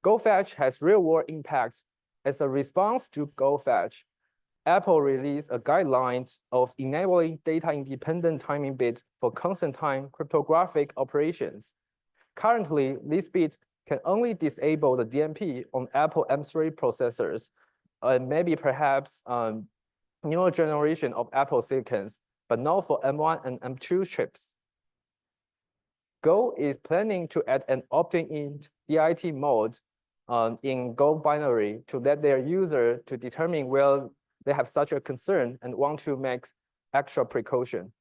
GoFetch has real-world impact. As a response to GoFetch, Apple released a guideline of enabling data-independent timing bits for constant time cryptographic operations. Currently, this bit can only disable the DMP on Apple M3 processors, and maybe perhaps newer generation of Apple silicons, but not for M1 and M2 chips. Go is planning to add an opting-in DIT mode in Go binary to let their user to determine where they have such a concern and want to make extra precaution.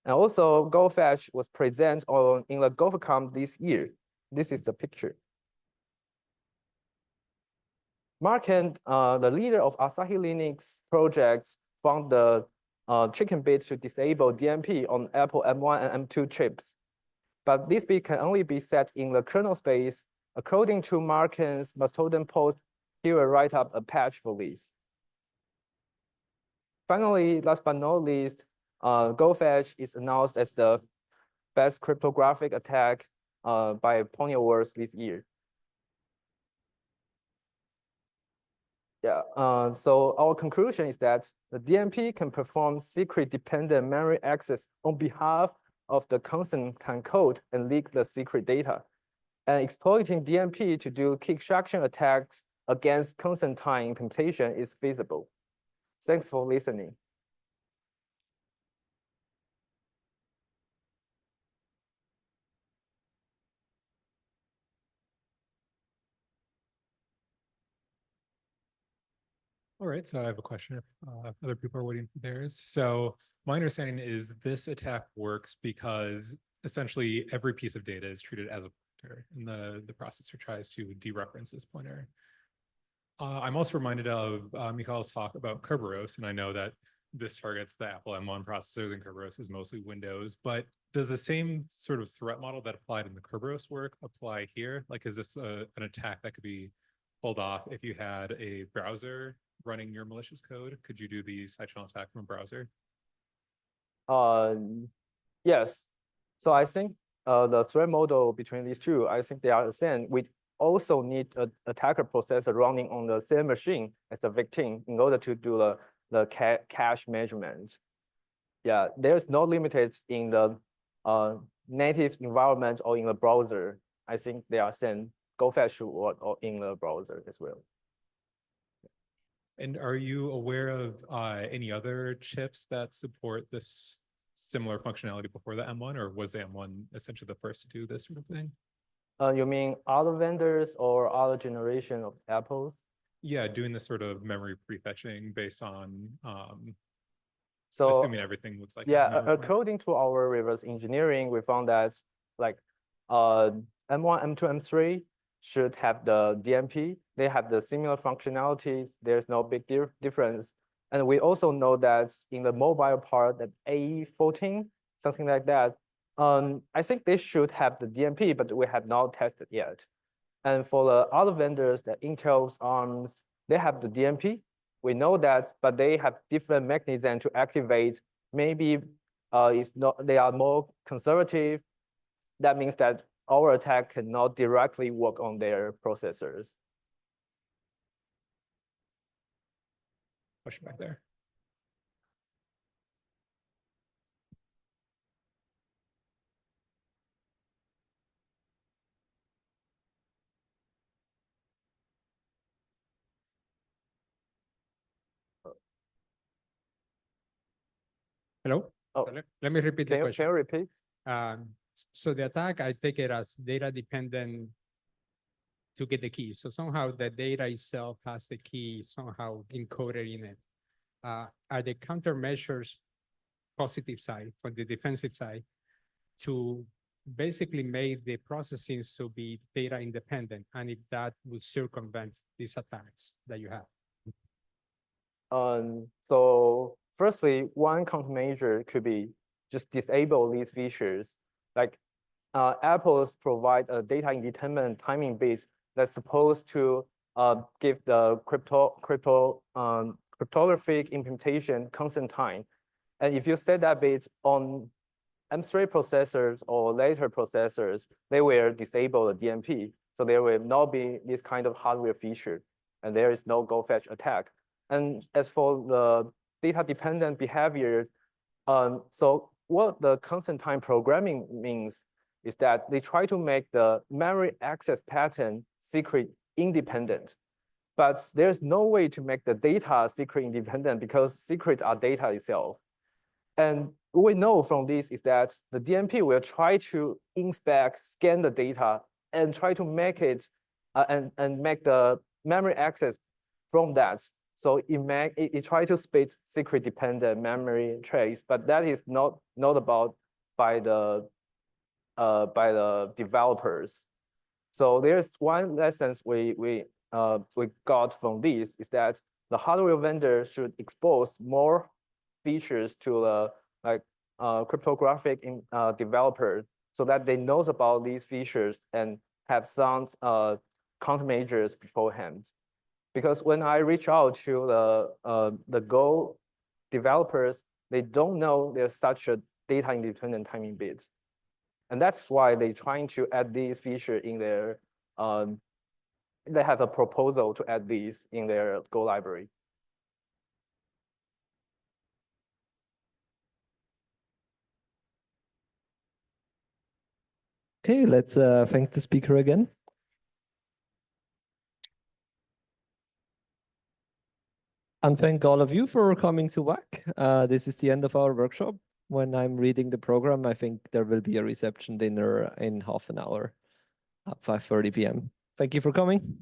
And also, GoFetch was present in the GoFCon this year. This is the picture. Marken, the leader of Asahi Linux projects, found the chicken bit to disable DMP on Apple M1 and M2 chips. But this bit can only be set in the kernel space. According to Marken's Mastodon post, he will write up a patch for this. Finally, last but not least, GoFetch is announced as the best cryptographic attack by Pony Awards this year. Yeah, so our conclusion is that the DMP can perform secret-dependent memory access on behalf of the constant time code and leak the secret data. And exploiting DMP to do key extraction attacks against constant time implementation is feasible. Thanks for listening. All right, so I have a question if other people are waiting for theirs. So my understanding is this attack works because essentially every piece of data is treated as a pointer, and the processor tries to dereference this pointer. I'm also reminded of Mikhail's talk about Kerberos, and I know that this targets the Apple M1 processors and Kerberos is mostly Windows, but does the same sort of threat model that applied in the Kerberos work apply here? Like, is this an attack that could be pulled off if you had a browser running your malicious code? Could you do the side channel attack from a browser? Yes. So I think the threat model between these two, I think they are the same. We also need an attacker processor running on the same machine as the victim in order to do the cache measurement. Yeah, there's no limited in the native environment or in the browser. I think they are same. GoFetch should work in the browser as well. And are you aware of any other chips that support this similar functionality before the M1, or was the M1 essentially the first to do this sort of thing? You mean other vendors or other generation of Apple? Yeah, doing this sort of memory prefetching based on so assuming everything looks like yeah, according to our reverse engineering, we found that like M1, M2, M3 should have the DMP. They have the similar functionalities. There's no big difference. And we also know that in the mobile part, that A14, something like that, I think they should have the DMP, but we have not tested yet. And for the other vendors, the Intel's ARMs, they have the DMP. We know that, but they have different mechanism to activate. Maybe they are more conservative. That means that our attack cannot directly work on their processors. Question back there. Hello? Oh. So let me repeat the Can question. you repeat? So the attack, I take it as data dependent to get the key. So somehow the data itself has the key somehow encoded in it. Are the countermeasures positive side, from the defensive side, to basically make the processing to be data independent, and if that would circumvent these attacks that you have? So firstly, one countermeasure could be just disable these features. Like Apple's provide a data independent timing bit that's supposed to give the cryptographic implementation constant time. And if you set that bit on M3 processors or later processors, they will disable the DMP. So there will not be this kind of hardware feature, and there is no go fetch attack. And as for the data dependent behavior, so what the constant time programming means is that they try to make the memory access pattern secret independent. But there's no way to make the data secret independent because secrets are data itself. And what we know from this is that the DMP will try to inspect, scan the data, and try to make it and make the memory access from that. So it try to split secret dependent memory trace, but that is not about by the developers. So there's one lesson we got from this is that the hardware vendor should expose more features to the cryptographic developer so that they knows about these features and have some countermeasures beforehand. Because when I reach out to the Go developers, they don't know there's such a data independent timing bit. And that's why they're trying to add these features in their, they have a proposal to add these in their Go library. Okay, let's thank the speaker again. And thank all of you for coming to WAC. This is the end of our workshop. When I'm reading the program, I think there will be a reception dinner in half an hour at 5:30 p.m. Thank you for coming.